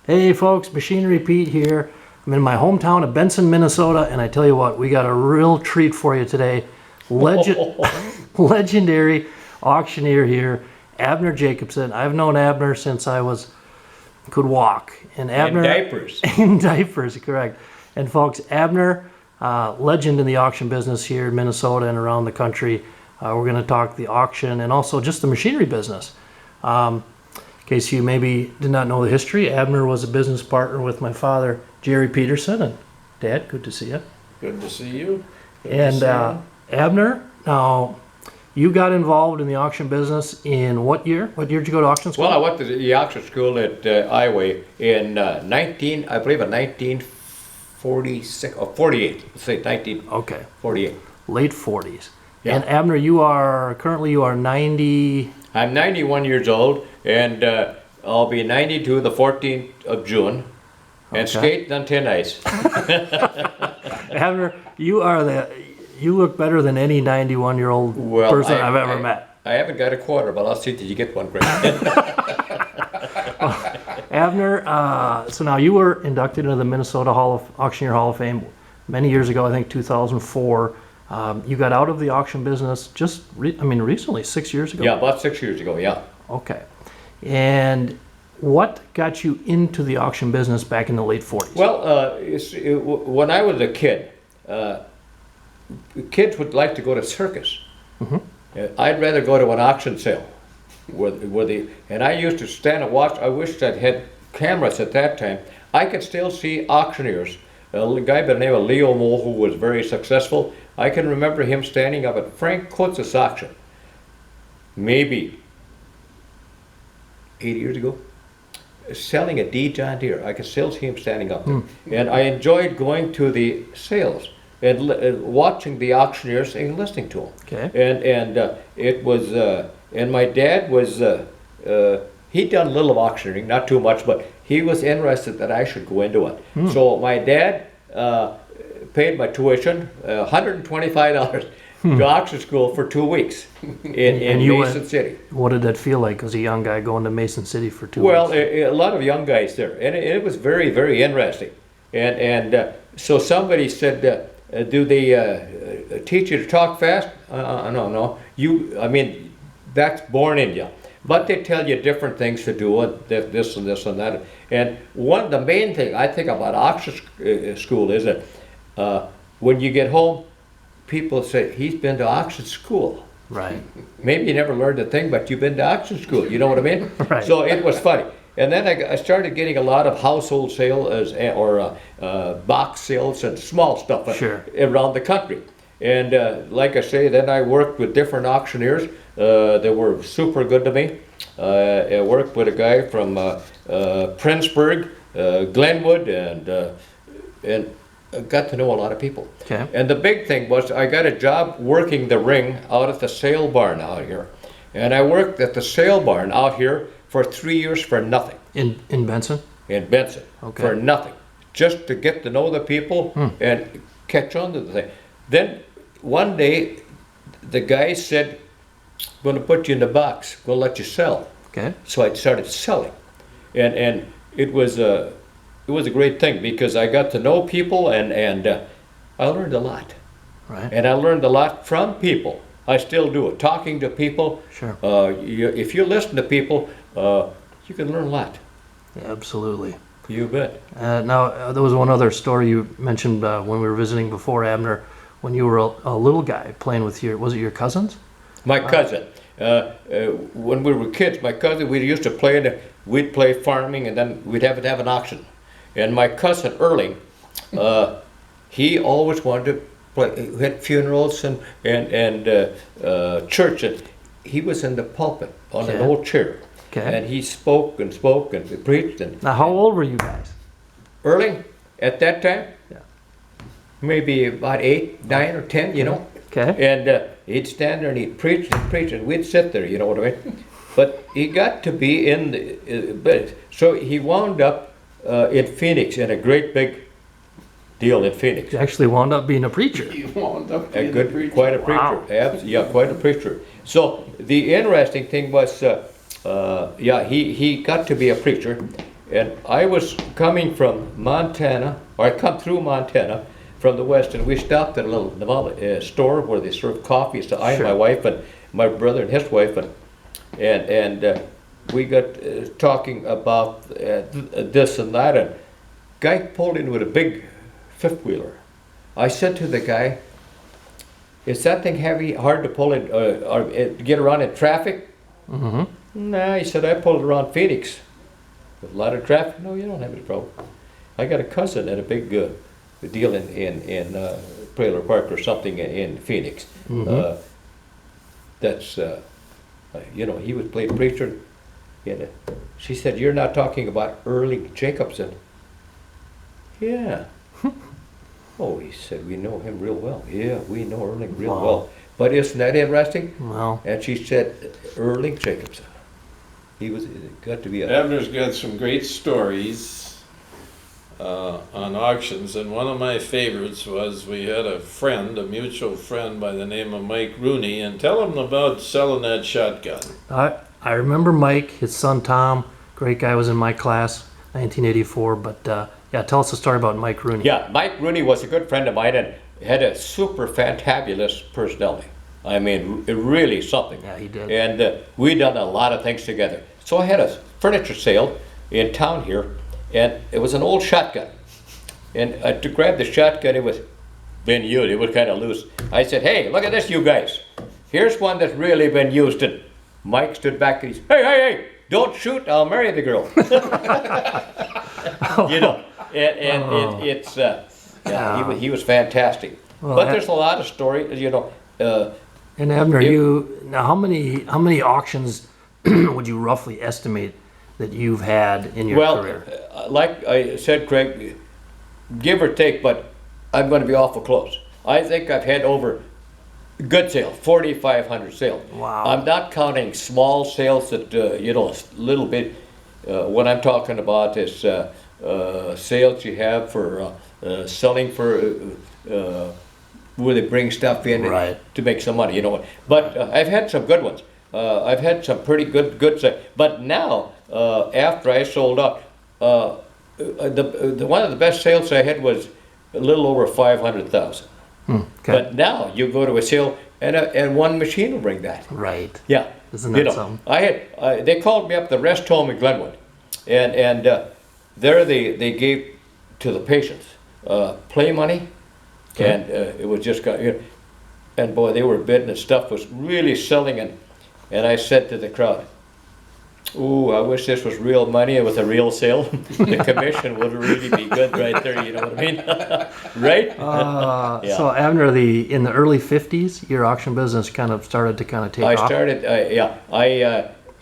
Hey folks, Machinery Pete here. I'm in my hometown of Benson, Minnesota, and I tell you what, we got a real treat for you today. Legendary auctioneer here, Abner Jacobson. I've known Abner since I could walk. And Abner, in diapers. In diapers, correct. And folks, Abner, legend in the auction business here in Minnesota and around the country. We're going to talk the auction and also just the machinery business. In case you maybe did not know the history, Abner was a business partner with my father, Jerry Peterson. And Dad, good to see you. Good to see you. Abner, now you got involved in the auction business in what year? What year did you go to auction school? Well, I went to the auction school at Iowa in 1946 or 48. Let's say 1948. Late 40s. Yeah. And Abner, you are 90. I'm 91 years old, and I'll be 92 the 14th of June, and skating on thin ice. Abner, you look better than any 91-year-old person I've ever met. I haven't got a quarter, but I'll see till you get one, Greg. Abner, so now you were inducted into the Minnesota Auctioneer Hall of Fame many years ago, I think 2004. You got out of the auction business recently, 6 years ago? Yeah, about 6 years ago, yeah. Okay. And what got you into the auction business back in the late 40s? Well, when I was a kid, kids would like to go to circus. Mm-hmm. I'd rather go to an auction sale. And I used to stand and watch. I wish I'd had cameras at that time. I could still see auctioneers. A guy by the name of Leo Moe, who was very successful. I can remember him standing up at Frank Kotz's auction, maybe 8 years ago, selling a D John Deere. I can still see him standing up there. And I enjoyed going to the sales and watching the auctioneers and listening to them. Okay. And it was, and my dad was, he'd done a little of auctioneering, not too much, but he was interested that I should go into it. So my dad paid my tuition, $125 to auction school for 2 weeks in Mason City. What did that feel like as a young guy going to Mason City for 2 weeks? Well, a lot of young guys there, and it was very, very interesting. And so somebody said, do they teach you to talk fast? No. That's born in you. But they tell you different things to do, this and this and that. And the main thing I think about auction school is that when you get home, people say, he's been to auction school. Right. Maybe you never learned a thing, but you've been to auction school. You know what I mean? Right. So it was funny. And then I started getting a lot of household sales or box sales and small stuff around the country. And like I say, then I worked with different auctioneers. They were super good to me. I worked with a guy from Princeburg, Glenwood, and got to know a lot of people. Okay. And the big thing was I got a job working the ring out at the sale barn out here. And I worked at the sale barn out here for 3 years for nothing. In Benson? In Benson. Okay. For nothing. Just to get to know the people and catch on to the thing. Then one day the guy said, I'm going to put you in the box, I'm going to let you sell. Okay. So I started selling. And it was a great thing because I got to know people and I learned a lot. Right. And I learned a lot from people. I still do it. Talking to people. Sure. If you listen to people, you can learn a lot. Yeah, absolutely. You bet. Now, there was one other story you mentioned when we were visiting before, Abner, when you were a little guy playing with was it your cousins? My cousin. When we were kids, my cousin, we used to play, we'd play farming and then we'd have to have an auction. And my cousin Erling, he always wanted to play, he had funerals and church, and he was in the pulpit on an old chair. Okay. And he spoke and preached. Now, how old were you guys? Erling, at that time, Yeah. maybe about 8, 9, or 10, you know. Okay. And he'd stand there and he'd preach and we'd sit there, you know what I mean? But he got to be in the, so he wound up in Phoenix in a great big deal in Phoenix. You actually wound up being a preacher. You wound up being a preacher. Quite a preacher. Wow. Yeah, quite a preacher. So the interesting thing was, he got to be a preacher, And I was coming from Montana, or I come through Montana from the west, and we stopped at a little store where they serve coffee. So I and my wife and my brother and his wife, and we got talking about this and that, and guy pulled in with a big fifth wheeler. I said to the guy, "Is that thing heavy, hard to pull in, or get around in traffic?" Mm-hmm. Nah, he said, "I pulled it around Phoenix. With a lot of traffic." "No, you don't have any problem. I got a cousin at a big deal in Trailer Park or something in Phoenix. Mm-hmm. That's, he was playing preacher. And, she said, "You're not talking about Erling Jacobson?" "Yeah." "Oh," he said, "we know him real well." "Yeah, we know Erling real Wow. well. But isn't that interesting?" Well, And she said, "Erling Jacobson. He was got to be a..." Abner's got some great stories on auctions, and one of my favorites was we had a mutual friend by the name of Mike Rooney, and tell him about selling that shotgun. I remember Mike, his son Tom, great guy, was in my class, 1984. But yeah, tell us a story about Mike Rooney. Yeah, Mike Rooney was a good friend of mine and had a super fantabulous personality. I mean, really something. Yeah, he did. And we done a lot of things together. So I had a furniture sale in town here, and it was an old shotgun. And to grab the shotgun, it was been used. It was kind of loose. I said, "Hey, look at this, you guys. Here's one that's really been used." And Mike stood back and he said, "Hey, don't shoot, I'll marry the girl." You know, and it's, yeah, he was fantastic. Well, but there's a lot of stories, And Abner, It- now how many auctions would you roughly estimate that you've had in your Well, career? like I said, Craig, give or take, but I'm going to be awful close. I think I've had over good sales, 4,500 sales. Wow. I'm not counting small sales that, a little bit. What I'm talking about is sales you have for selling for where they bring stuff in Right. to make some money, But I've had some good ones. I've had some pretty good sales. But now, after I sold out, the one of the best sales I had was a little over 500,000. Okay. But now you go to a sale and one machine will bring that. Right. Yeah. Isn't that something? They called me up the rest home in Glenwood, and there they gave to the patients play money, Okay. and it was just and boy, they were bidding and stuff was really selling, and I said to the crowd, "Ooh, I wish this was real money and with a real sale. The commission would really be good right there." You know what I mean? Right? Yeah. So Abner, in the early 50s, your auction business kind of started to take I off. started,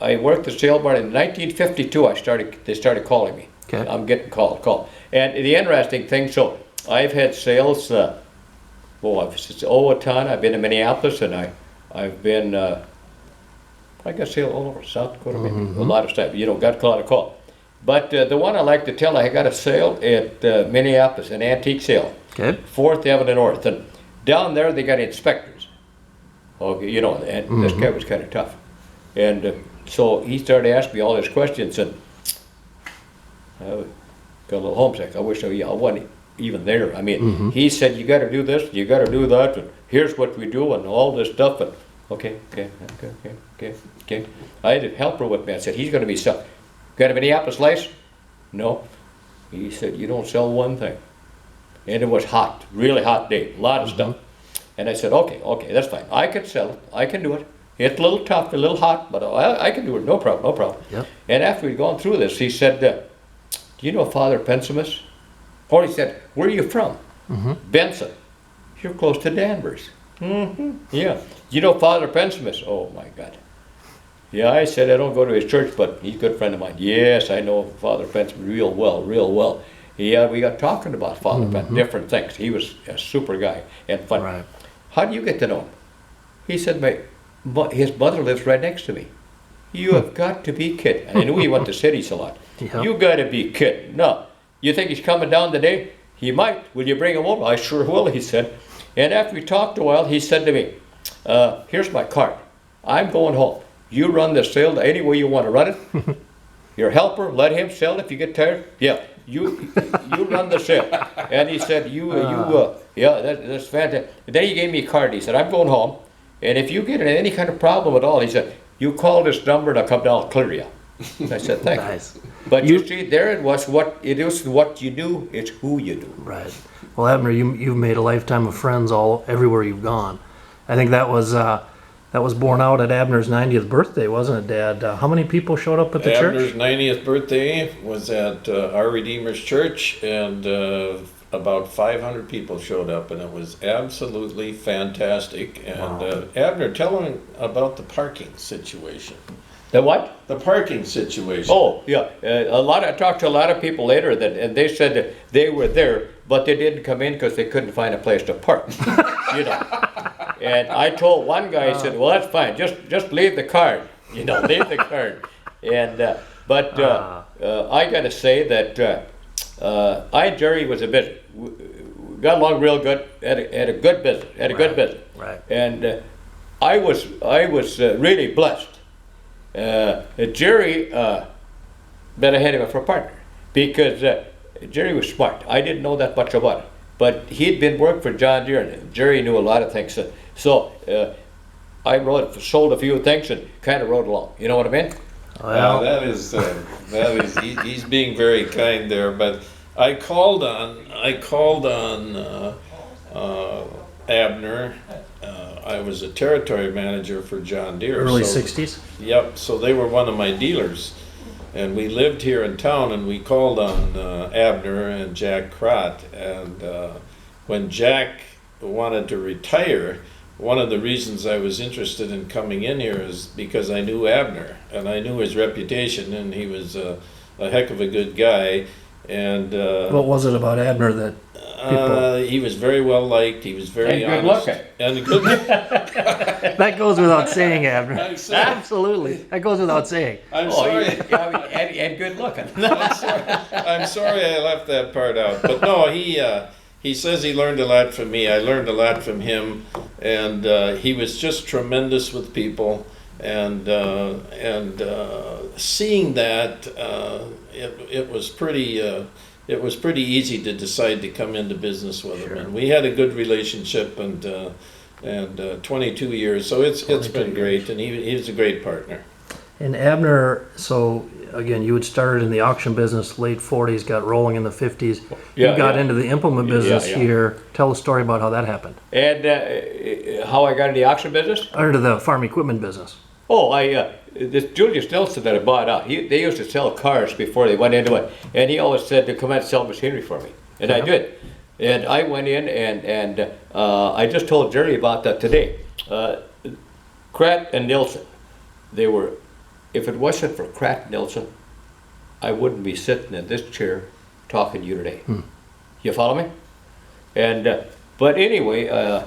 I worked the sale barn in 1952. They started calling me. Okay. I'm getting called. And the interesting thing, so I've had sales, a ton. I've been in Minneapolis, and I've been, I got sales all over South Dakota, maybe, a lot of stuff, got a lot of call. But the one I like to tell, I got a sale at Minneapolis, an antique sale. Okay. 4th Avenue North, and down there they got inspectors. Okay, and this guy was kind of tough, and so he started asking me all these questions, and I got a little homesick. I wish I wasn't even there. I mean, he said, "You got to do this, you got to do that, and here's what we do, and all this stuff." And okay. I had a helper with me. I said, "He's going to be selling. Got a Minneapolis license?" "No." He said, "You don't sell one thing." And it was hot, really hot day, a lot of stuff. And I said, okay, that's fine. I can sell it. I can do it. It's a little tough, a little hot, but I can do it. No problem. Yep. And after we'd gone through this, he said, "Do you know Father Pensimus?" Or he said, "Where are you from?" "Benson." "You're close to Danvers." "Yeah." "You know Father Pensimus?" "Oh my God." "Yeah," I said, "I don't go to his church, but he's a good friend of mine." "Yes, I know Father Pensimus real well. Yeah, we got talking about Father Pensimus, different things. He was a super guy and fun. Right. "How do you get to know him?" He said, his mother lives right next to me." "You have got to be kidding." And I knew he went to cities a lot. Yep. "You got to be kidding. No. You think he's coming down today?" "He might. Will you bring him over?" "I sure will," he said. And after we talked a while, he said to me, "Here's my card. I'm going home. You run the sale any way you want to run it." your helper, let him sell if you get tired. Yeah, you run the sale. And he said, yeah, that's fantastic. And then he gave me a card. He said, I'm going home, and if you get in any kind of problem at all, he said, you call this number and I'll come down and clear you. And I said, thank Nice. you. But you see, there it was. What you do, it's who you do. Right. Well, Abner, you've made a lifetime of friends everywhere you've gone. I think that was born out at Abner's 90th birthday, wasn't it, Dad? How many people showed up at the Abner's church? 90th birthday was at Our Redeemer's Church, and about 500 people showed up, and it was absolutely fantastic. And Abner, tell him about the parking situation. The what? The parking situation. Oh, yeah. I talked to a lot of people later and they said that they were there, but they didn't come in because they couldn't find a place to park. You know. And I told one guy, I said, well, that's fine. Just leave the card. You know, leave the card. And I got to say that I and Jerry was a bit, we got along real good. Had a good business. Right. And I was really blessed. Jerry bet I had him for a partner because Jerry was smart. I didn't know that much about it, but he'd been working for John Deere, and Jerry knew a lot of things. So I sold a few things and kind of rode along. You know what I mean? Well, that is he's being very kind there. But I called on Abner. I was a territory manager for John Deere. Early 60s? Yep, so they were one of my dealers. And we lived here in town, and we called on Abner and Jack Crot. And when Jack wanted to retire, one of the reasons I was interested in coming in here is because I knew Abner, and I knew his reputation, and he was a heck of a good guy. And What was it about Abner that he was very well liked. He was very And honest. good looking. And good That goes without saying, Abner. I'm sorry. Absolutely. That goes without saying. I'm sorry. And good looking. I'm sorry I left that part out. But no, he says he learned a lot from me. I learned a lot from him, and he was just tremendous with people. And seeing that, it was pretty easy to decide to come into business with him. And we had a good relationship, and 22 years. So it's been great, and he was a great partner. And Abner, so again, you had started in the auction business late 40s, got rolling in the 50s. Yeah, You got yeah. into the implement business Yeah. here. Tell a story about how that happened. And how I got in the auction business? Or into the farm equipment business. Oh, this Julius Nelson that I bought out, they used to sell cars before they went into it. And he always said to come out and sell machinery for me. And I did. And I went in and I just told Jerry about that today. Crot and Nilsson, they were, if it wasn't for Crot and Nilsson, I wouldn't be sitting in this chair talking to you today. You follow me? And, but anyway, I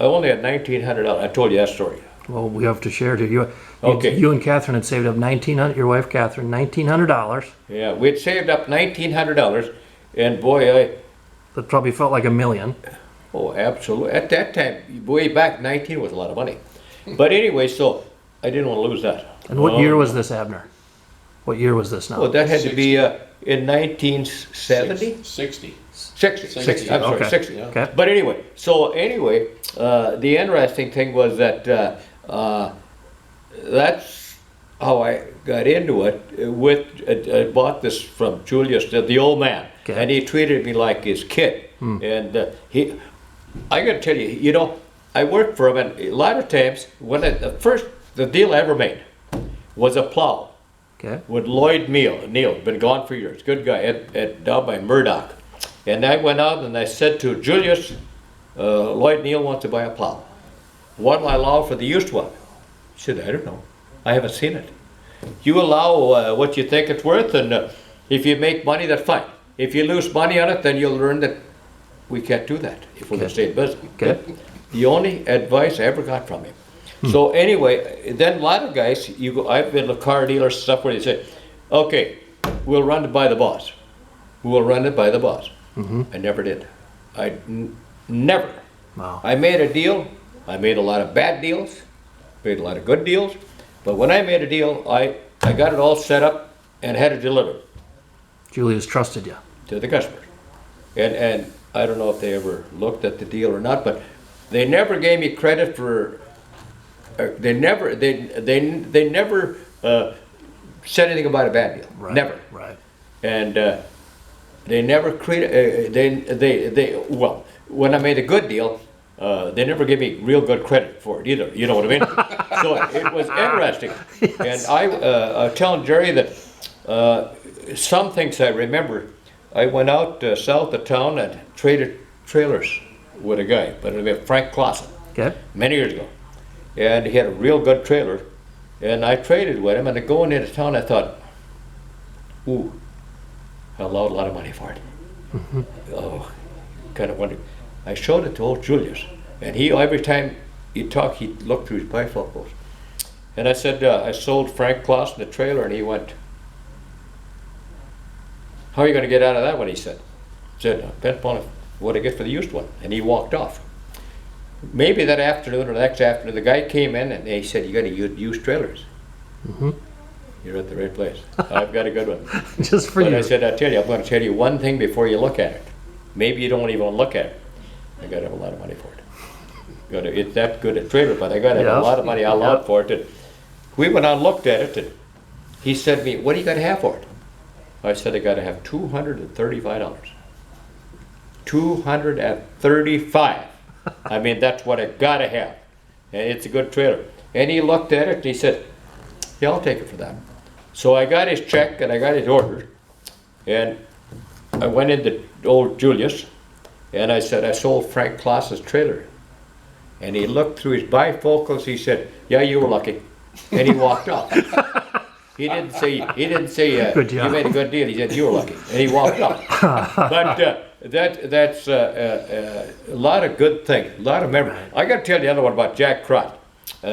only had $1,900. I told you that story. Well, we have to share it here. Okay. You and Catherine had saved up your wife Catherine, $1,900. Yeah, we'd saved up $1,900, and boy, That probably felt like $1 million. oh, absolutely. At that time, way back, 19 was a lot of money. But anyway, so I didn't want to lose that. And what year was this, Abner? What year was this now? Well, that had to be in 1970? 60. 60. I'm sorry, Okay. 60. Yeah. Okay. But anyway, the interesting thing was that that's how I got into it. I bought this from Julius, the old man, Okay. and he treated me like his kid. And I got to tell you, I worked for him, and a lot of times the deal I ever made was a plow Okay. with Lloyd Neal, been gone for years, good guy, down by Murdoch. And I went out and I said to Julius, Lloyd Neal wants to buy a plow. What'll I allow for the used one? He said, I don't know. I haven't seen it. You allow what you think it's worth, and if you make money, that's fine. If you lose money on it, then you'll learn that we can't do that if we're going to stay in business. Okay. The only advice I ever got from him. So anyway, then a lot of guys, I've been to car dealers and stuff where they say, okay, we'll run it by the boss. We'll run it by the boss. I never did. Never. Wow. I made a deal. I made a lot of bad deals, made a lot of good deals. But when I made a deal, I got it all set up and had it delivered Julius trusted you. to the customers. And I don't know if they ever looked at the deal or not, but they never gave me credit for, they never said anything about a bad deal. Right. Never. Right. And they never created, well, when I made a good deal, they never gave me real good credit for it either, you know what I mean? So it was interesting. Yes. And I telling Jerry that some things I remember, I went out south of town and traded trailers with a guy by the name of Frank Clausen Okay. many years ago. And he had a real good trailer. And I traded with him, and going into town, I thought, ooh, I allowed a lot of money for it. Oh, kind of wondered. I showed it to old Julius, and he, every time he'd talk, he'd look through his bifocals. And I said, I sold Frank Clausen the trailer, and he went, how are you going to get out of that one, he said. I said, depends upon what I get for the used one. And he walked off. Maybe that afternoon or the next afternoon, the guy came in and he said, you got to use trailers. You're at the right place. I've got a good one. Just for But you. I said, I tell you, I'm going to tell you one thing before you look at it. Maybe you don't even look at it. I got to have a lot of money for it. It's that good a trailer, but I got to have Yeah. a lot of money allowed Yeah. for it. And we went on and looked at it, and he said to me, what do you got to have for it? I said, I got to have $235. $235. I mean, that's what I got to have. And it's a good trailer. And he looked at it and he said, yeah, I'll take it for that. So I got his check and I got his order. And I went into old Julius and I said, I sold Frank Claus's trailer. And he looked through his bifocals. He said, yeah, you were lucky. And he walked off. He didn't say, Good job. you made a good deal. He said, you were lucky. And he walked off. But that's a lot of good things, a lot of memories. I got to tell you the other one about Jack Crot.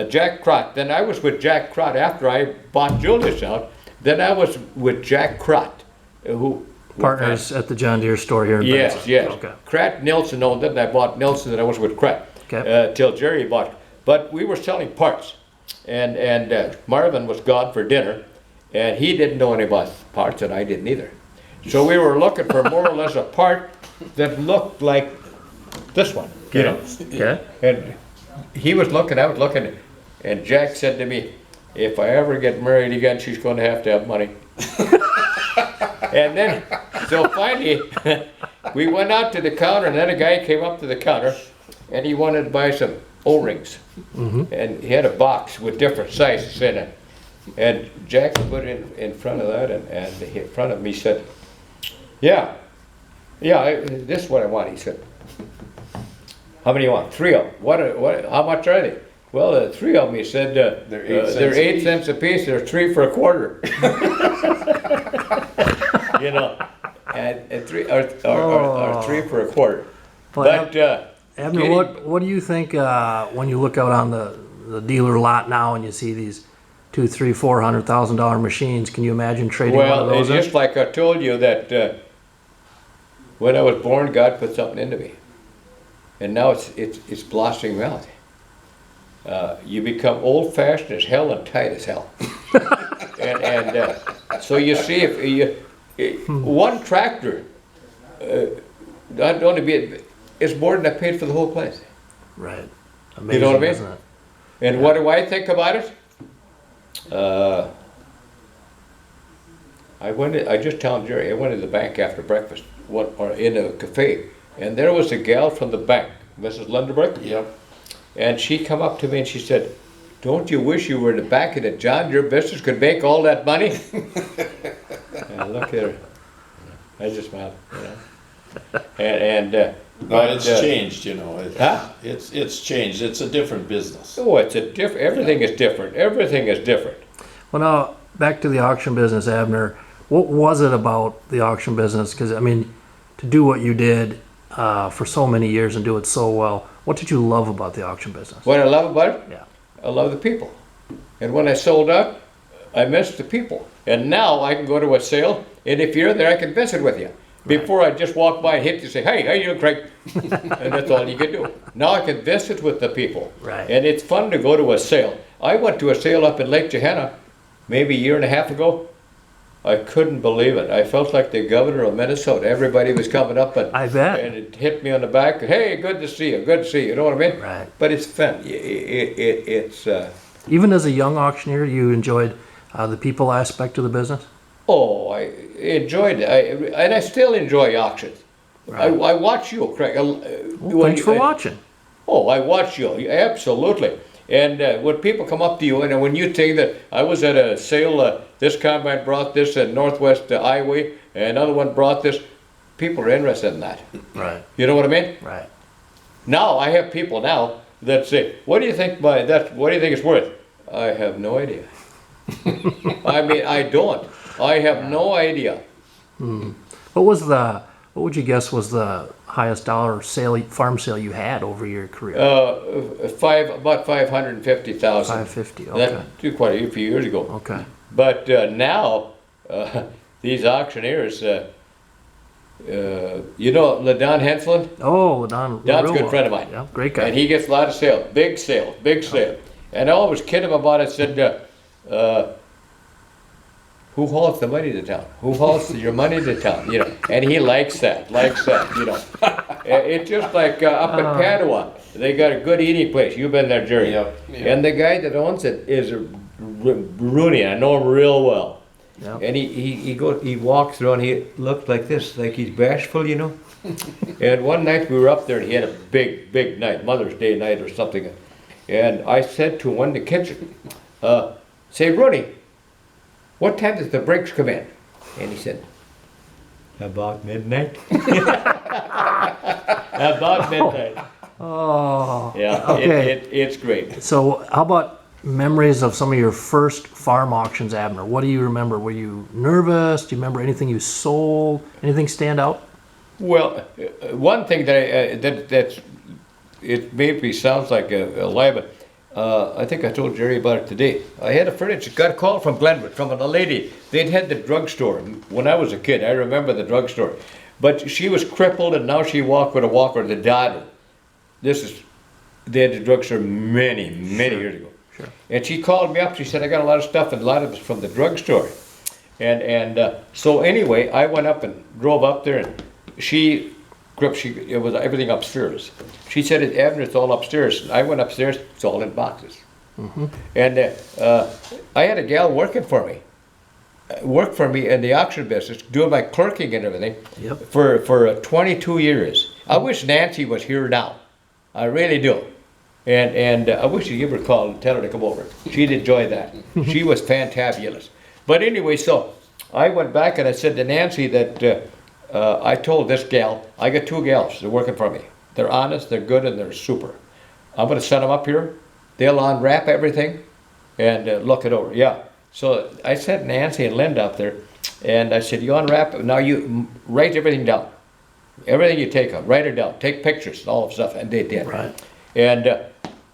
Jack Crot, then I was with Jack Crot after I bought Julius out. Then I was with Jack Crot, who Partners at the John Deere store here in Yes, Benson. yes. Okay. Crot Nilsson owned it, and I bought Nilsson, and I was with Crot Okay. till Jerry bought it. But we were selling parts, and Marvin was gone for dinner, and he didn't know any about parts, and I didn't either. So we were looking for more or less a part that looked like this one, you know. Okay. And he was looking, I was looking, and Jack said to me, if I ever get married again, she's going to have money. And then, so finally, we went out to the counter, and then a guy came up to the counter, and he wanted to buy some O-rings. And he had a box with different sizes in it. And Jack put it in front of that, and in front of me said, yeah, this is what I want, he said. How many you want? 3 of them. What? How much are they? Well, 3 of them, he said, they're 8 cents a piece, they're 3 for a quarter. You know, and 3 or 3 for a quarter. Well, But, Abner, what do you think when you look out on the dealer lot now and you see these $200,000, $300,000, $400,000 machines? Can you imagine trading one of well, those it's in? just like I told you that when I was born, God put something into me. And now it's blossoming out. You become old-fashioned as hell and tight as hell. and so you see, if one tractor, it's more than I paid for the whole place. Right. You know what I mean? Isn't it? And what do I think about it? I just told Jerry, I went to the bank after breakfast, or in a cafe, and there was a gal from the bank, Mrs. Lundeberg. Yep. And she come up to me and she said, don't you wish you were in the back of the John Deere business, could make all that money? And I look at her, I just smiled, you know. No, it's changed, you know. Huh? It's changed. It's a different business. Oh, it's a everything is different, everything is different. Well, now, back to the auction business, Abner. What was it about the auction business? Because, I mean, to do what you did for so many years and do it so well, what did you love about the auction business? What I love about it? Yeah. I love the people. And when I sold out, I missed the people. And now I can go to a sale, and if you're there, I can visit with you. Before I just walk by and hit you and say, hey, how you doing, Craig? And that's all you can do. Now I can visit with the people. Right. And it's fun to go to a sale. I went to a sale up in Lake Johanna maybe a year and a half ago, I couldn't believe it. I felt like the governor of Minnesota. Everybody was coming up and I bet. and it hit me on the back. Hey, good to see you. Good to see you. You know what I mean? Right. But it's fun. It's Even as a young auctioneer, you enjoyed the people aspect of the business? oh, I enjoyed it. And I still enjoy auctions. Right. I watch you, Craig. Well, thanks for watching. Oh, I watch you, absolutely. And when people come up to you, and when you think that I was at a sale, this combine brought this at Northwest Highway, and another one brought this, people are interested in that. Right. You know what I mean? Right. Now I have people now that say, "What do you think by that? What do you think it's worth?" I have no idea. I mean, I don't. I have no idea. What would you guess was the highest dollar farm sale you had over your career? About 550,000. 550. Okay. That quite a few years ago. Okay. But now, these auctioneers, you know LaDon Henslin? Oh, Don. Don's a good friend of mine. Yeah, great guy. And he gets a lot of sales, big sale, big sale. And I always kid him about it, said, who hauls the money to town? Who hauls your money to town? You know, and he likes that, you know. It's just like up in Padua, they got a good eating place. You've been there, Jerry. Yeah. And the guy that owns it is Rooney. I know him real well. Yeah. And he walks through and he looks like this, like he's bashful, you know. And one night we were up there and he had a big night, Mother's Day night or something. And I said to him in the kitchen, say, Rooney, what time does the brakes come in? And he said, about midnight. About midnight. Oh. Yeah, Okay. it's great. So, how about memories of some of your first farm auctions, Abner? What do you remember? Were you nervous? Do you remember anything you sold? Anything stand out? Well, one thing that's it maybe sounds like a lie, but I think I told Jerry about it today. I had got a call from Glenwood from a lady. They'd had the drugstore when I was a kid. I remember the drugstore, but she was crippled and now she walked with a walker. The daughter. They had the drugstore many years ago. Sure. And she called me up. She said, I got a lot of stuff, and a lot of it's from the drugstore. And so anyway, I went up and drove up there, and it was everything upstairs. She said, Abner, it's all upstairs. And I went upstairs, it's all in boxes. Mm-hmm. And I had a gal worked for me in the auction business, doing my clerking and everything. Yep. For 22 years. I wish Nancy was here now. I really do. And I wish you'd give her a call and tell her to come over. She'd enjoy that. She was fantabulous. But anyway, so I went back and I said to Nancy that I told this gal, I got two gals, they're working for me. They're honest, they're good, and they're super. I'm going to send them up here. They'll unwrap everything and look it over. Yeah. So I sent Nancy and Linda up there, and I said, you unwrap it. Now you write everything down. Everything you take up, write it down. Take pictures, all of stuff, and they did. Right. And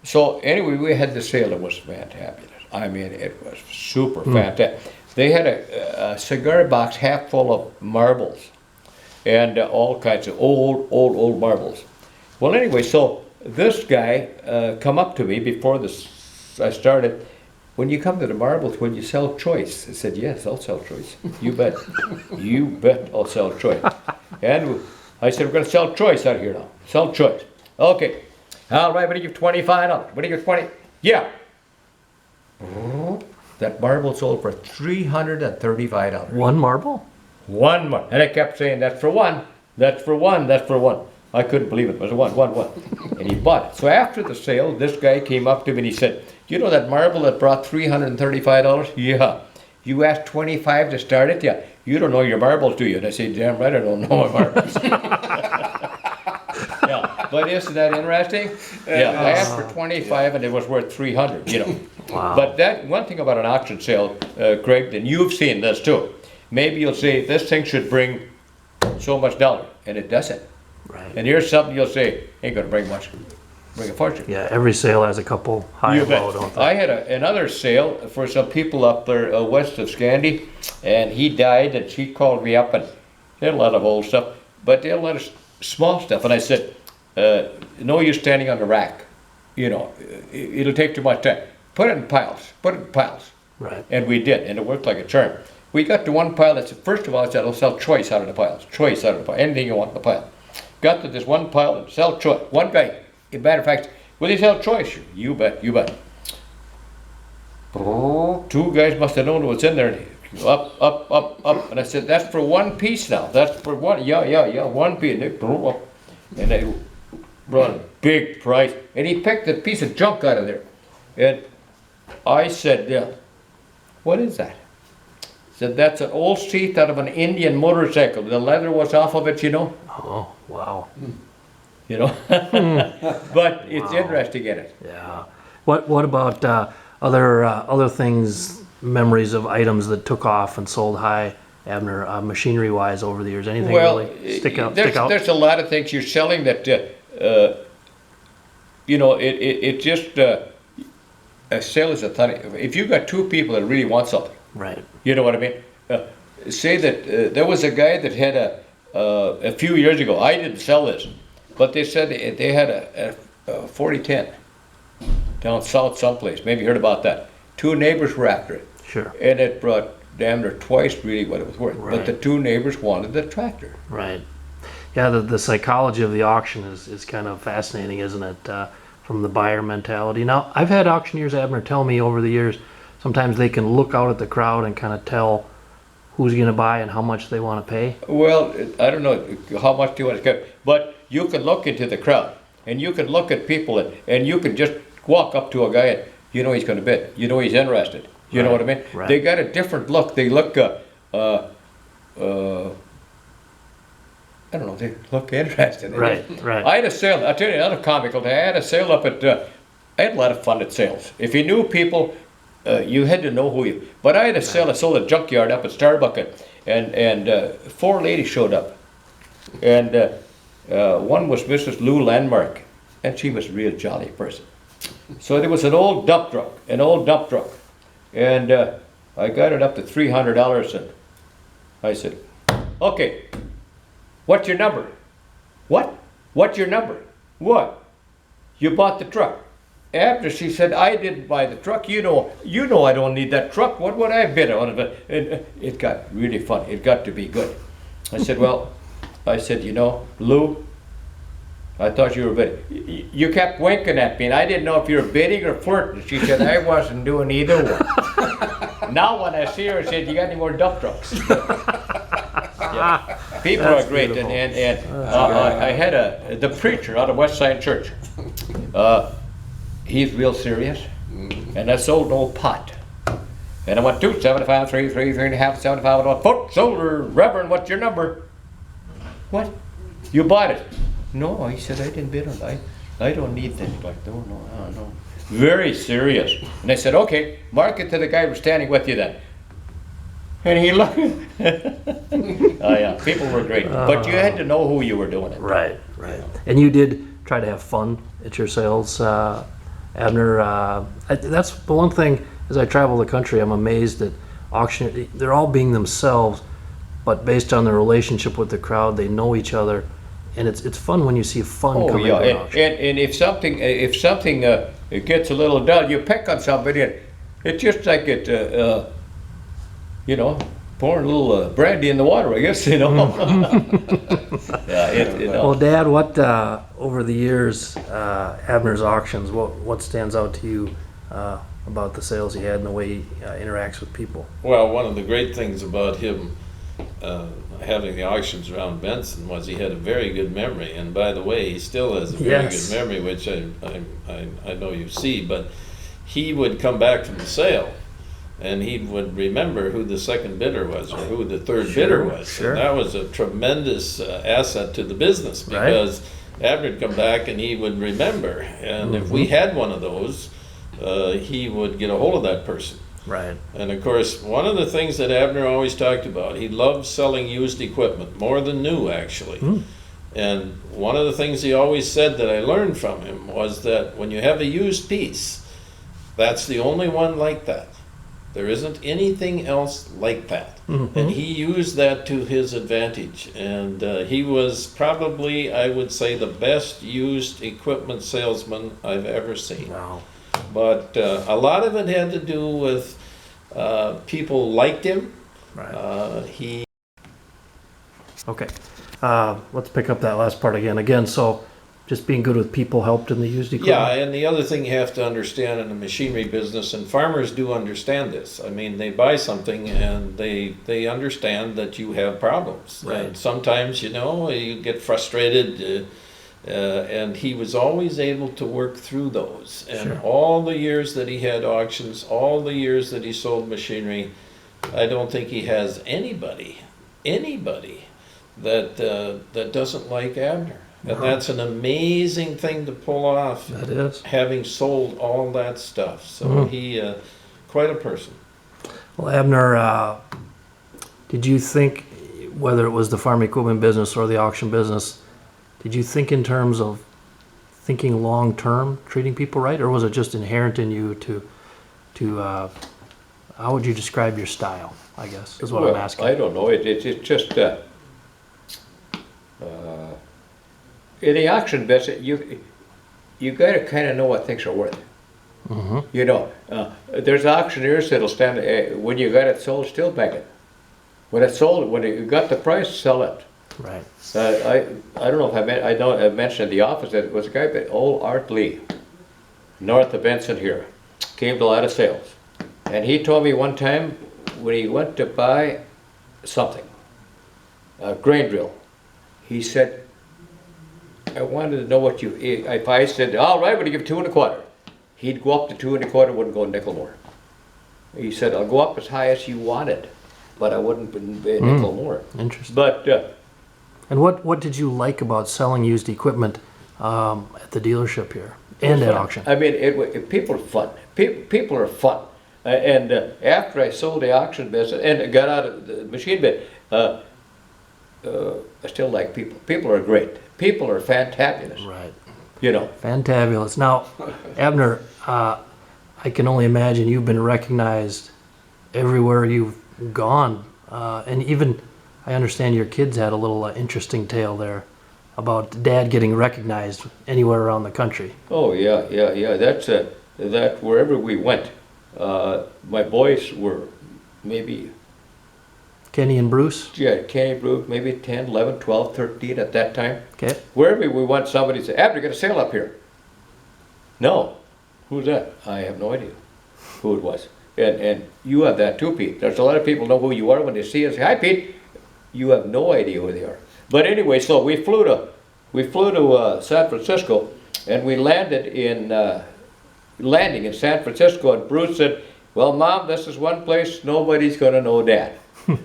so anyway, we had the sale. It was fantabulous. I mean, it was super fantastic. They had a cigar box half full of marbles and all kinds of old marbles. Well, anyway, so this guy come up to me before I started. When you come to the marbles, will you sell choice? I said, yes, I'll sell choice. You bet. You bet I'll sell choice. And I said, we're going to sell choice out here now. Sell choice. Okay. All right, what do you give $25? What do you give 20? Yeah. That marble sold for $335. One marble? One marble. And I kept saying, that's for one. That's for one. That's for one. I couldn't believe it. It was one. And he bought it. So after the sale, this guy came up to me and he said, you know that marble that brought $335? Yeah. You asked 25 to start it? Yeah. You don't know your marbles, do you? And I said, damn right I don't know my marbles. Yeah. But isn't that interesting? Yeah. I asked for 25 and it was worth 300, you know. Wow. But that one thing about an auction sale, Craig, and you've seen this too. Maybe you'll say, this thing should bring so much dollar, and it doesn't. Right. And here's something you'll say, ain't gonna bring much, bring a fortune. Yeah, every sale has a couple high You and bet. low, don't they? I had another sale for some people up there west of Scandi, and he died, and she called me up, and they had a lot of old stuff, but they had a lot of small stuff, and I said, no use standing on the rack, you know, it'll take too much time. Put it in piles, Right. And we did, and it worked like a charm. We got to one pile that said, first of all, it said, I'll sell choice out of the piles. Choice out of the pile. Anything you want in the pile. Got to this one pile and sell choice. One guy, as a matter of fact, will he sell choice? You bet, you bet. Two guys must have known what's in there. Up, up, up, up. And I said, that's for one piece now. That's for one. Yeah, one piece. And they blew up. And they brought a big price. And he picked a piece of junk out of there. And I said, yeah, what is that? Said, that's an old seat out of an Indian motorcycle. The leather was off of it, you know. Oh, wow. You know, but it's interesting in it. Yeah. What about other things, memories of items that took off and sold high, Abner, machinery wise over the years? Anything really stick out? There's a lot of things you're selling that, you know, it just a sale is a ton. If you got two people that really want something, right? You know what I mean? Say that there was a guy that had a few years ago. I didn't sell this, but they said they had a 4010 down south someplace. Maybe you heard about that. Two neighbors were after it. Sure. And it brought damn near twice really what it was worth. Right. But the two neighbors wanted the tractor. Right. Yeah, the psychology of the auction is kind of fascinating, isn't it? From the buyer mentality. Now, I've had auctioneers, Abner, tell me over the years, sometimes they can look out at the crowd and kind of tell who's going to buy and how much they want to pay. Well, I don't know how much do you want to get, but you can look into the crowd and you can look at people and you can just walk up to a guy and you know he's going to bid. You know he's interested. You know what I mean? Right. They got a different look. They look, I don't know, they look interested. Right. I had a sale, I'll tell you another comical thing. I had a sale up at, I had a lot of fun at sales. If you knew people, you had to know who you, but I had a sale, I sold a junkyard up at Starbuck and four ladies showed up. And one was Mrs. Lou Landmark, and she was a real jolly person. So there was an old dump truck. And I got it up to $300 and I said, okay, what's your number? What? What's your number? What? You bought the truck. After she said, I didn't buy the truck. You know I don't need that truck. What would I bid on it? And it got really fun. It got to be good. I said, well, you know, Lou, I thought you were bidding. You kept winking at me, and I didn't know if you were bidding or flirting. She said, I wasn't doing either one. Now when I see her, I said, you got any more dump trucks? Yeah. People That's are great, beautiful. I had the preacher out of West Side Church. He's real serious, and I sold an old pot. And I went 2, 75, 3, 3.5, 75. I went, foot, shoulder, Reverend, what's your number? What? You bought it? No, he said, I didn't bid on it. I don't need things like that. No. Very serious. And I said, okay, mark it to the guy who's standing with you then. And he looked. Oh yeah, people were great. But you had to know who you were doing it. Right. And you did try to have fun at your sales, Abner. That's the one thing, as I travel the country, I'm amazed at auctioneers. They're all being themselves, but based on their relationship with the crowd, they know each other. And it's fun when you see fun come into an auction. And if something it gets a little dull, you pick on somebody, and it's just like you know, pouring a little brandy in the water, I guess, you know. You know. Well, Dad, what over the years, Abner's auctions, what stands out to you about the sales he had and the way he interacts with people? Well, one of the great things about him having the auctions around Benson was he had a very good memory. And by the way, he still has a very good memory, which I know you see. But he would come back from the sale, and he would remember who the second bidder was or who the third bidder was. Sure. And that was a tremendous asset to the business, because Abner would come back and he would remember. And if we had one of those, he would get a hold of that person. Right. And of course, one of the things that Abner always talked about, he loved selling used equipment, more than new actually. And one of the things he always said that I learned from him was that when you have a used piece, that's the only one like that. There isn't anything else like that. And he used that to his advantage. And he was probably, I would say, the best used equipment salesman I've ever seen. Wow. But a lot of it had to do with People liked him. Right. He Okay. Let's pick up that last part again. Again, so just being good with people helped in the used equipment? Yeah, and the other thing you have to understand in the machinery business, and farmers do understand this. I mean, they buy something and they understand that you have problems. Right. And sometimes, you get frustrated, and he was always able to work through those. And Sure. all the years that he had auctions, all the years that he sold machinery, I don't think he has anybody that doesn't like Abner. And No. that's an amazing thing to pull off, That is. having sold all that stuff. So Mhm. he, quite a person. Well, Abner, did you think, whether it was the farm equipment business or the auction business, did you think in terms of thinking long-term, treating people right, or was it just inherent in you to how would you describe your style, I guess, is what I'm asking. I don't know, it's just, in the auction business, you gotta kinda know what things are worth. Mhm. There's auctioneers that'll stand, when you got it sold, still beg it. When it's sold, when you got the price, sell it. Right. I don't know if I mentioned in the office that it was a guy, old Art Lee, north of Benson here, came to a lot of sales. And he told me one time when he went to buy something, a grain drill, he said, I wanted to know what if I said, all right, would you give 2 1/4? He'd go up to 2 1/4, wouldn't go a nickel more. He said, I'll go up as high as you wanted, but I wouldn't be a nickel more. Interesting. But, And what did you like about selling used equipment at the dealership here and at auction? I mean, people are fun. People are fun. And after I sold the auction business and got out of the machine bit, I still like people. People are great. People are fantabulous. Right. Fantabulous. Now, Abner, I can only imagine you've been recognized everywhere you've gone, and even I understand your kids had a little interesting tale there about Dad getting recognized anywhere around the country. Oh yeah. That's that wherever we went, my boys were maybe Kenny and Bruce. Kenny Bruce, maybe 10, 11, 12, 13 at that time. Okay. Wherever we went, somebody said, Abner, got a sale up here. No. Who's that? I have no idea who it was. And you have that too, Pete. There's a lot of people know who you are when they see us. Say, hi, Pete. You have no idea who they are. But anyway, so we flew to San Francisco, and we landing in San Francisco, and Bruce said, well, Mom, this is one place nobody's going to know Dad.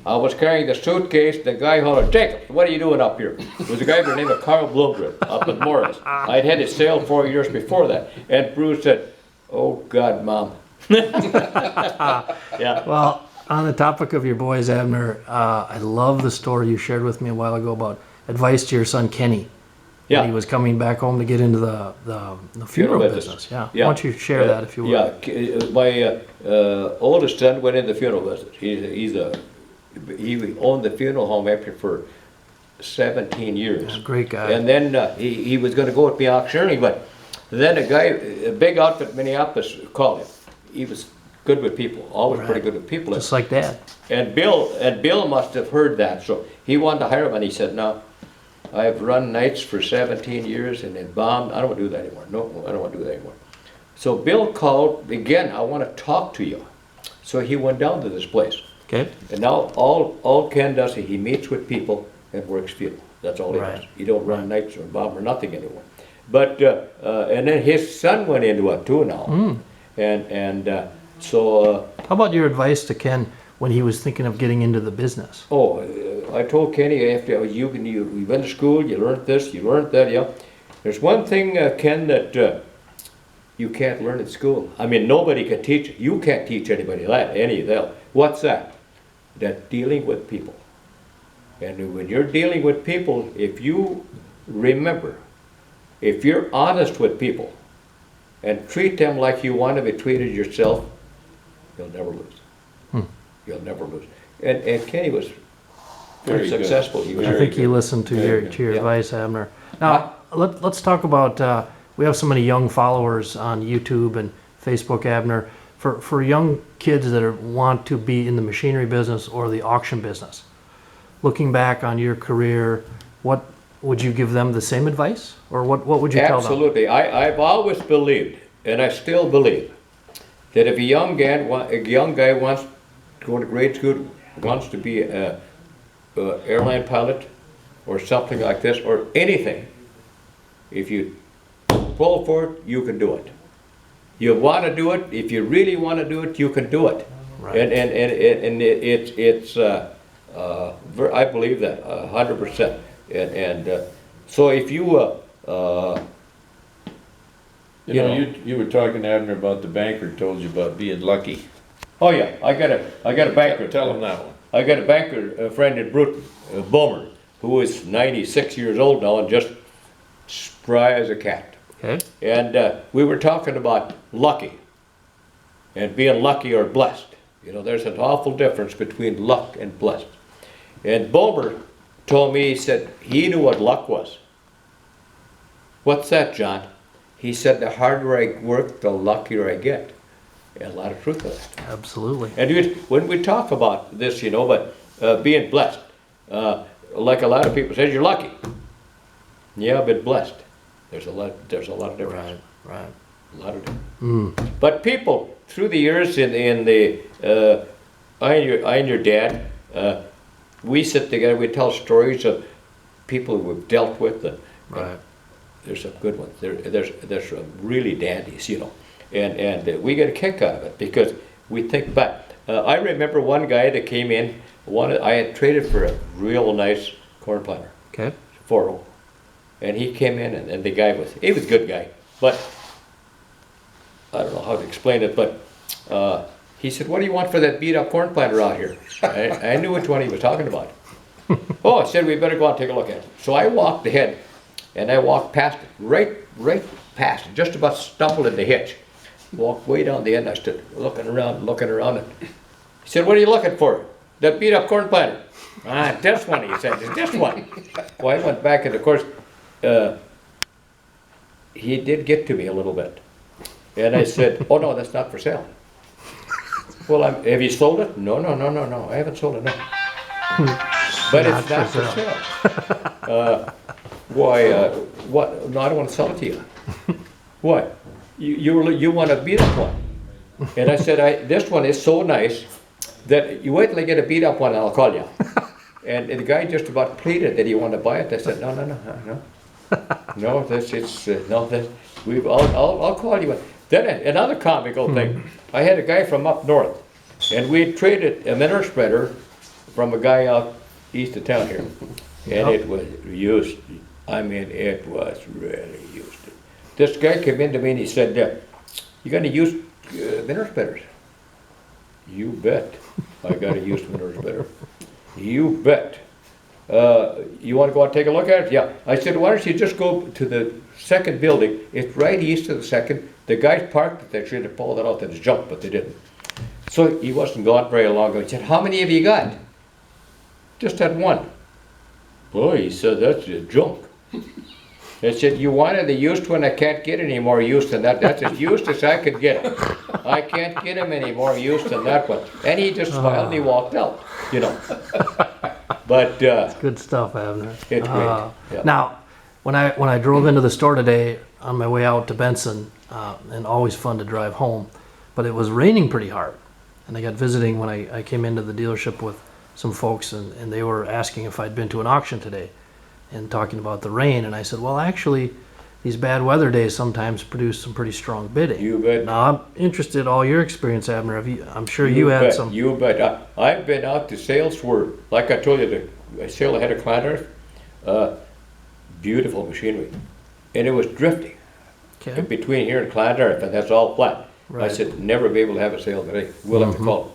I was carrying the suitcase, the guy hollered, Jacob, what are you doing up here? It was a guy by the name of Carl Blomgren up in Morris. I'd had his sale 4 years before that. And Bruce said, oh, God, Mom. Yeah. Well, on the topic of your boys, Abner, I love the story you shared with me a while ago about advice to your son Kenny. Yeah. When he was coming back home to get into the funeral business. Yeah. Why don't you share that if you would? Yeah. My oldest son went in the funeral business. He owned the funeral home after for 17 years. Great guy. And then he was going to go with me auctioneering, but then a big outfit in Minneapolis called him. He was good with people, always pretty good with people. Just like Dad. And Bill must have heard that, so he wanted to hire him, and he said, no, I've run nights for 17 years and then bombed. I don't want to do that anymore. No, I don't want to do that anymore. So Bill called, again, I want to talk to you. So he went down to this place. Okay. And now all Ken does is he meets with people and works funeral. That's all he does. He don't run nights or bomb or nothing anymore. But, and then his son went into it too now. So how about your advice to Ken when he was thinking of getting into the business? I told Kenny, after you went to school, you learned this, you learned that, yeah. There's one thing, Ken, that you can't learn at school. I mean, nobody can teach it. You can't teach anybody that, any of that. What's that? That dealing with people. And when you're dealing with people, if you remember, if you're honest with people and treat them like you want to be treated yourself, you'll never lose. You'll never lose. And Kenny was very successful. He was I think he listened to your advice, Abner. Now, let's talk about, we have so many young followers on YouTube and Facebook, Abner. for young kids that want to be in the machinery business or the auction business, looking back on your career, what would you give them the same advice, or what would you tell them? Absolutely. I've always believed, and I still believe, that if a young guy wants to go to grade school, wants to be a airline pilot or something like this, or anything, if you pull for it, you can do it. You want to do it. If you really want to do it, you can do it. Right. And it's I believe that 100%. And so if you You know, you were talking, Abner, about the banker told you about being lucky. oh yeah, I got a banker. Tell him that one. I got a banker, a friend in Bruton, Bomer, who is 96 years old now and just spry as a cat. Okay. And we were talking about lucky and being lucky or blessed. You know, there's an awful difference between luck and blessed. And Bomer told me, he said he knew what luck was. What's that, John? He said, the harder I work, the luckier I get. And a lot of truth to that. Absolutely. And when we talk about this, you know, but being blessed, like a lot of people say, you're lucky. Yeah, but blessed. There's a lot of difference. Right. A lot of difference. But people through the years in the I and your dad, we sit together. We tell stories of people we've dealt with. Right. There's some good ones. There's some really dandies, you know, and we get a kick out of it because we think back. I remember one guy that came in. I had traded for a real nice corn planter. Okay. 4.0. And he came in, and the guy was a good guy, but I don't know how to explain it, but he said, what do you want for that beat up corn planter out here? I knew which one he was talking about. Oh, I said, we better go out and take a look at it. So I walked ahead, and I walked past it, right past it, just about stumbled in the hitch. Walked way down the end, I stood looking around, and he said, what are you looking for? That beat up corn planter. This one, he said, this one. Well, I went back, and of course, he did get to me a little bit. And I said, oh no, that's not for sale. Well, have you sold it? No, I haven't sold it, no. But it's not for sale. Why, what? No, I don't want to sell it to you. What? You want to beat up one? And I said, this one is so nice that you wait till I get a beat up one and I'll call you. And the guy just about pleaded that he wanted to buy it. I said, no. No, I'll call you. Then another comical thing. I had a guy from up north, and we traded a manure spreader from a guy out east of town here, and it was used. I mean, it was really used. This guy came in to me and he said, "You got any used manure spreaders?" You bet. I got a used manure spreader. You bet. You want to go out and take a look at it? Yeah. I said, why don't you just go to the second building? It's right east of the second. The guys parked it. They should have pulled it out and jumped, but they didn't. So he wasn't gone very long. He said, how many have you got? Just had one. Boy, he said, that's a junk. I said, you wanted the used one? I can't get any more used than that. That's as used as I could get it. I can't get him any more used than that one. And he just smiled and he walked out, you know. But Good stuff, Abner. it's great. Yeah. Now, when I drove into the store today on my way out to Benson, and always fun to drive home, but it was raining pretty hard. And I got visiting when I came into the dealership with some folks, and they were asking if I'd been to an auction today and talking about the rain. And I said, well, actually, these bad weather days sometimes produce some pretty strong bidding. You bet. Now, I'm interested in all your experience, Abner. I'm sure you had bet, some. You bet. I've been out to sales where, like I told you, the sale ahead of Clan Earth, beautiful machinery. And it was drifting Okay. between here and Clan Earth, and that's all flat. Right. I said, never be able to have a sale today. We'll have to call,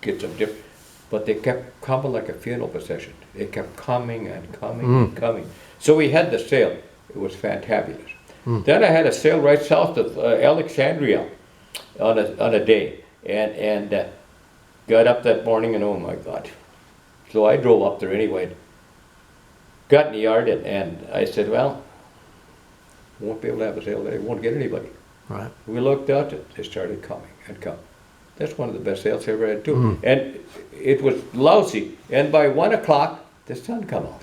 get some different. But they kept coming like a funeral procession. They kept coming and coming and coming. So we had the sale. It was fantabulous. Then I had a sale right south of Alexandria on a day, and got up that morning, and oh my God. So I drove up there anyway, got in the yard, and I said, well, won't be able to have a sale today, won't get anybody. Right. We looked out, they started coming and coming. That's one of the best sales I ever had too. And it was lousy. And by 1 o'clock, the sun come out.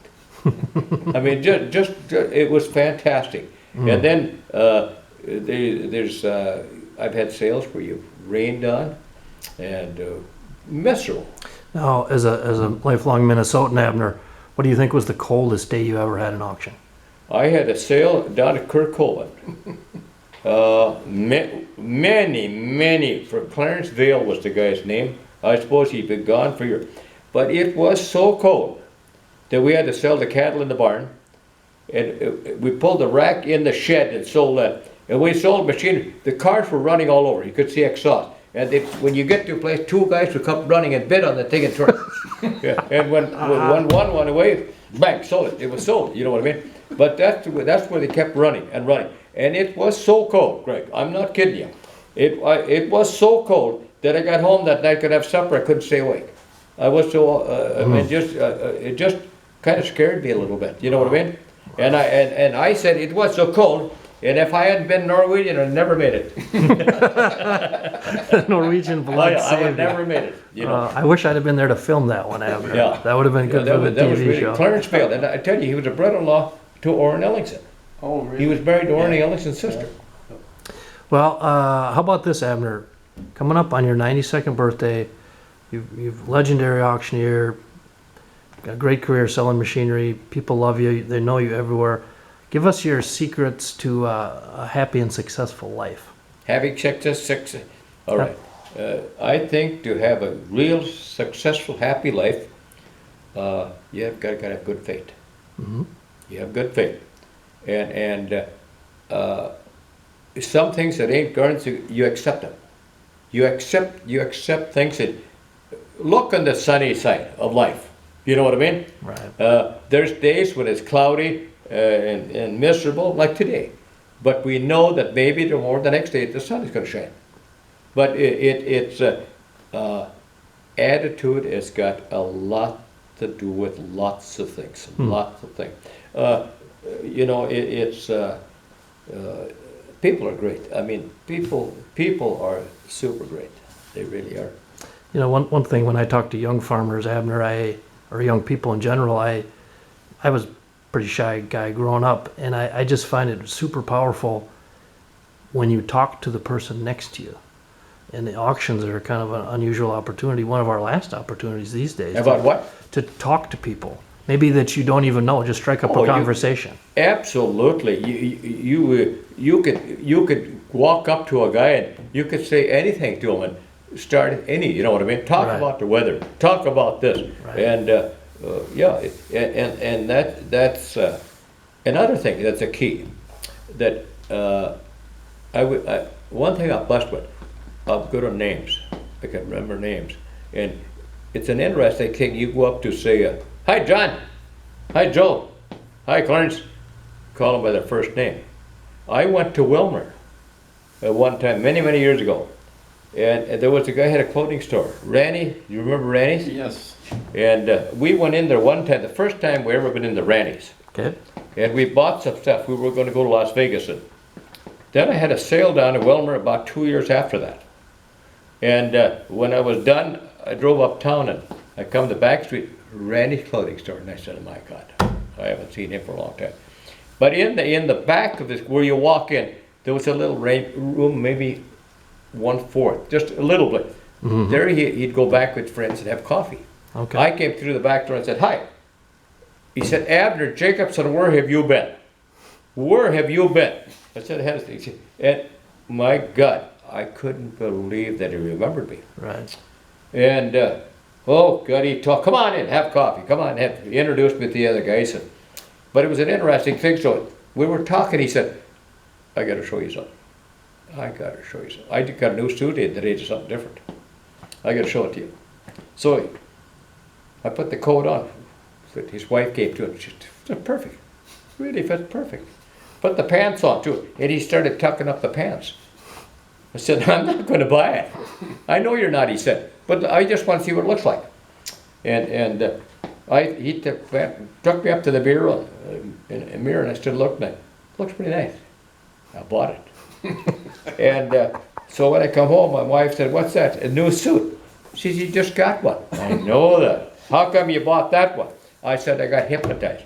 I mean, just it was fantastic. And then I've had sales where you've rained on and miserable. Now, as a lifelong Minnesotan, Abner, what do you think was the coldest day you ever had an auction? I had a sale down at Kirkhoven. Many, for Clarence Vale was the guy's name. I suppose he'd been gone for years. But it was so cold that we had to sell the cattle in the barn. And we pulled the rack in the shed and sold that. And we sold machinery. The cars were running all over. You could see exhaust. And when you get to a place, two guys would come running and bid on the thing and turn. Yeah. And when one went away, bang, sold it. It was sold. You know what I mean? But that's where they kept running and running. And it was so cold, Greg. I'm not kidding you. It was so cold that I got home that night, could have supper. I couldn't stay awake. I was so. I mean, it just kind of scared me a little bit. You know what I mean? And I said it was so cold. And if I hadn't been Norwegian, I'd never made it. Norwegian blood I would saved you. never made it. You know. I wish I'd have been there to film that one, Abner. Yeah. That would have been good that for the was TV really show. Clarence Vale. And I tell you, he was a brother-in-law to Orrin Ellingson. Oh, really? He was married to Orrin Ellingson's sister. Well, how about this, Abner? Coming up on your 92nd birthday, you've legendary auctioneer, got a great career selling machinery. People love you. They know you everywhere. Give us your secrets to a happy and successful life. Having success. All right. I think to have a real successful, happy life, you have got to have good faith. Mm-hmm. You have good faith, and some things that ain't guaranteed, you accept them. You accept things that look on the sunny side of life. You know what I mean? Right. There's days when it's cloudy and miserable, like today. But we know that maybe tomorrow, the next day, the sun is going to shine. But it's attitude has got a lot to do with lots of things. Lots of things. You know, people are great. I mean, people are super great. They really are. You know, one thing when I talk to young farmers, Abner, or young people in general, I was a pretty shy guy growing up, and I just find it super powerful when you talk to the person next to you. And the auctions are kind of an unusual opportunity, one of our last opportunities these days. About what? To talk to people. Maybe that you don't even know, just strike up a conversation. Absolutely. You could walk up to a guy and you could say anything to him and start any, you know what I mean? Talk Right. about the weather. Talk about this. Right. And and that's another thing that's a key. That one thing I'm blessed with, I'm good on names. I can remember names. And it's an interesting thing. You go up to say, hi, John. Hi, Joe. Hi, Clarence. Call them by their first name. I went to Wilmer at one time, many years ago. And there was a guy who had a clothing store. Ranny, you remember Ranny's? Yes. And we went in there one time, the first time we ever been in the Ranny's. Okay. And we bought some stuff. We were going to go to Las Vegas. And then I had a sale down in Wilmer about 2 years after that. And when I was done, I drove uptown and I come to back street, Randy's clothing store, and I said, oh my God, I haven't seen him for a long time. But in the back of this, where you walk in, there was a little room, maybe 1/4, just a little bit. Mm-hmm. There he'd go back with friends and have coffee. Okay. I came through the back door and said, hi. He said, Abner Jacobson, where have you been? Where have you been? I said, I had a thing. And my God, I couldn't believe that he remembered me. Right. And, oh, God, he talked, come on in, have coffee, come on, he introduced me to the other guys. But it was an interesting thing. So we were talking, he said, I got to show you something. I got to show you something. I got a new suit today to something different. I got to show it to you. So I put the coat on. His wife came to it. She said, perfect. Really fits perfect. Put the pants on too. And he started tucking up the pants. I said, I'm not going to buy it. I know you're not, he said, but I just want to see what it looks like. And he took me up to the mirror, and I stood looking at it. Looks pretty nice. I bought it. And so when I come home, my wife said, "What's that? A new suit?" She said, "You just got one." I know that. "How come you bought that one?" I said, "I got hypnotized."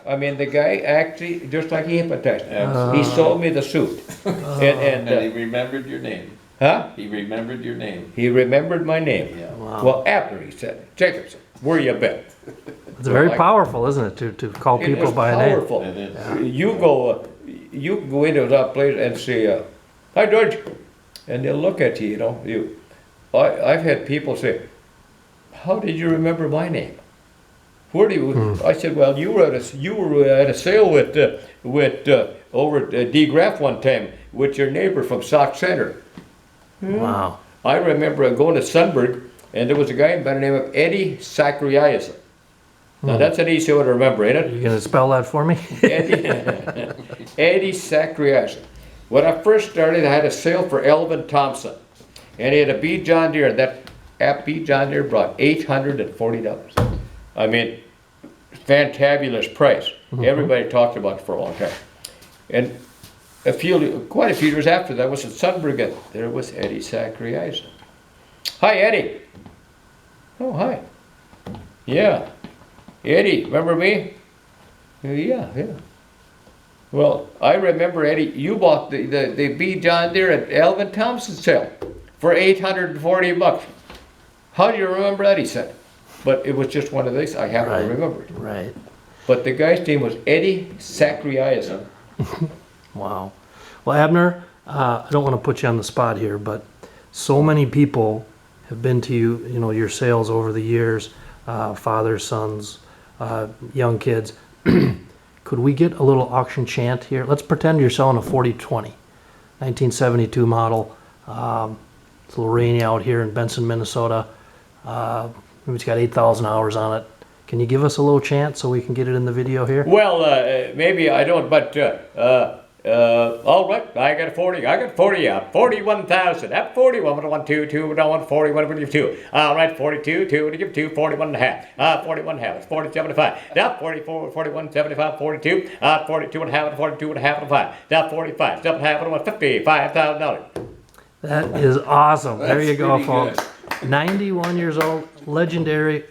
I mean, the guy actually, just like he hypnotized me. He sold me the suit. And he remembered your name. Huh? He remembered your name. He remembered my name. Yeah. Wow. Well, Abner, he said, "Jacobson, where you been?" It's very like- powerful, isn't it, to call It people is by name? powerful. It is. You go into that place and say, "Hi, George," and they'll look at you. You know, I've had people say, "How did you remember my name? Where do you?" I said, "Well, you were at a sale with over at D. Graff one time with your neighbor from Sauk Center." Wow. I remember going to Sunburg, and there was a guy by the name of Eddie Sacriaza. Now that's an easy one to remember, ain't it? You gonna spell that for me? Eddie Sacriaza. When I first started, I had a sale for Elvin Thompson, and he had a B John Deere. That B John Deere brought $840. I mean, fantabulous price. Everybody talked about it for a long time. And quite a few years after that, I was at Sunburg, and there was Eddie Sacriaza. "Hi, Eddie." "Oh, hi." "Yeah. Eddie, remember me?" Yeah. "Well, I remember, Eddie, you bought the B John Deere at Elvin Thompson's sale for $840. How do you remember that?" he said. But it was just one of these, I happen to remember it. Right. But the guy's name was Eddie Sacriaza. Wow. Well, Abner, I don't want to put you on the spot here, but so many people have been to your sales over the years, fathers, sons, young kids. Could we get a little auction chant here? Let's pretend you're selling a 4020, 1972 model. It's a little rainy out here in Benson, Minnesota. Maybe it's got 8,000 hours on it. Can you give us a little chant so we can get it in the video here? Well, maybe I don't, but all right, I got 41,000. That 41, 1, 2, 2, 1, 41, 1, 2. All right, 42, 2, to give 2, 41 and a half. 41 and a half, it's 40.75. Now 44, 41, 75, 42, 42 and a half, 42 and a half, and 5. Now 45, 7 and a half, and $55,000. That is awesome. There That's you go, pretty folks. 91 years old, legendary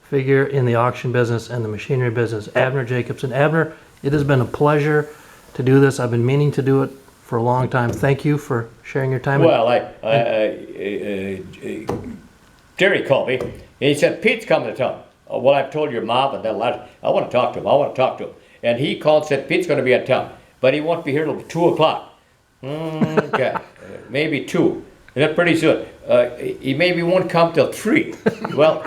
figure in the auction business and the machinery business, Abner Jacobson. Abner, it has been a pleasure to do this. I've been meaning to do it for a long time. Thank you for sharing your time. Well, Jerry called me, and he said, "Pete's coming to town." "Oh, well, I've told your mom and that lad. I want to talk to him. And he called and said, "Pete's going to be in town, but he won't be here till 2 o'clock. Okay, maybe 2. And then pretty soon, he maybe won't come till 3. Well,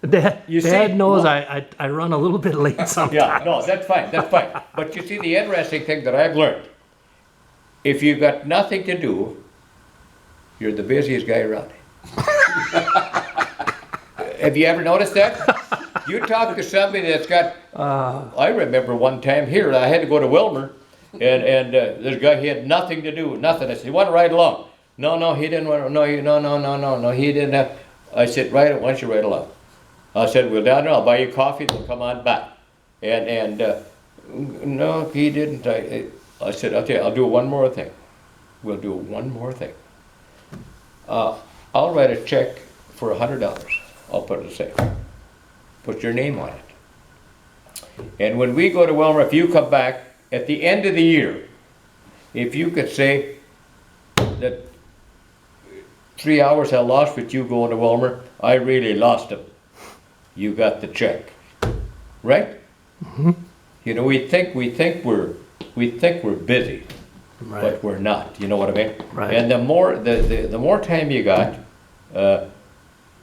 Dad knows I run a little bit late sometimes. Yeah, no, that's fine. But you see, the interesting thing that I've learned, if you've got nothing to do, you're the busiest guy around. Have you ever noticed that? You talk to somebody that's got, I remember one time here, I had to go to Wilmer, and this guy, he had nothing to do, nothing. I said, "You want to ride along?" No, he didn't want to, no, he didn't have. I said, "Why don't you ride along?" I said, "Well, down there, I'll buy you coffee, then come on back." And no, he didn't. I said, "Okay, I'll do one more thing. We'll do one more thing. I'll write a check for $100. I'll put it in the safe. Put your name on it. And when we go to Wilmer, if you come back at the end of the year, if you could say that 3 hours I lost with you going to Wilmer, I really lost them. You got the check, right?" You know, we think we're busy, Right. but we're not. You know what I mean? Right. And the more time you got,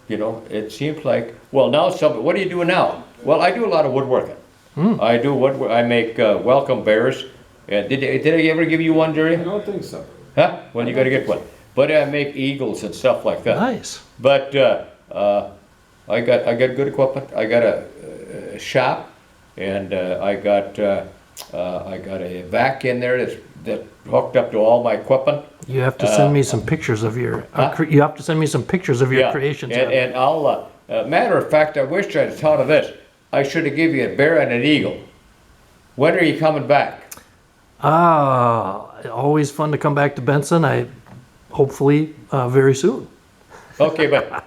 you know, it seems like, well, now what do you do now? Well, I do a lot of woodworking. I do I make welcome bears. Did I ever give you one, Jerry? I don't think so. Huh? Well, you got to get one. But I make eagles and stuff like that. Nice. But I got good equipment. I got a shop, and I got a vac in there that's hooked up to all my equipment. You have to send me some pictures of your. You have to send me some pictures of your creations. And I'll. Matter of fact, I wish I'd thought of this. I should have given you a bear and an eagle. When are you coming back? Always fun to come back to Benson. Hopefully very soon. Okay, but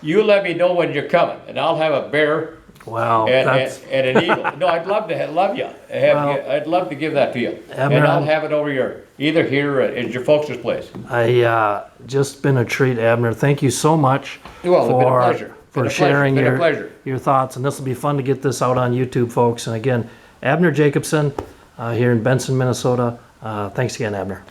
you let me know when you're coming, and I'll have a bear Wow, and, that's and an eagle. No, I'd love to love you. I'd love to give that to you, Abner, and I'll have it over either here at your folks' place. just been a treat, Abner. Thank you so much Well, it's been a pleasure. for Been a pleasure. sharing Been a pleasure. your thoughts. And this will be fun to get this out on YouTube, folks. And again, Abner Jacobson here in Benson, Minnesota. Thanks again, Abner.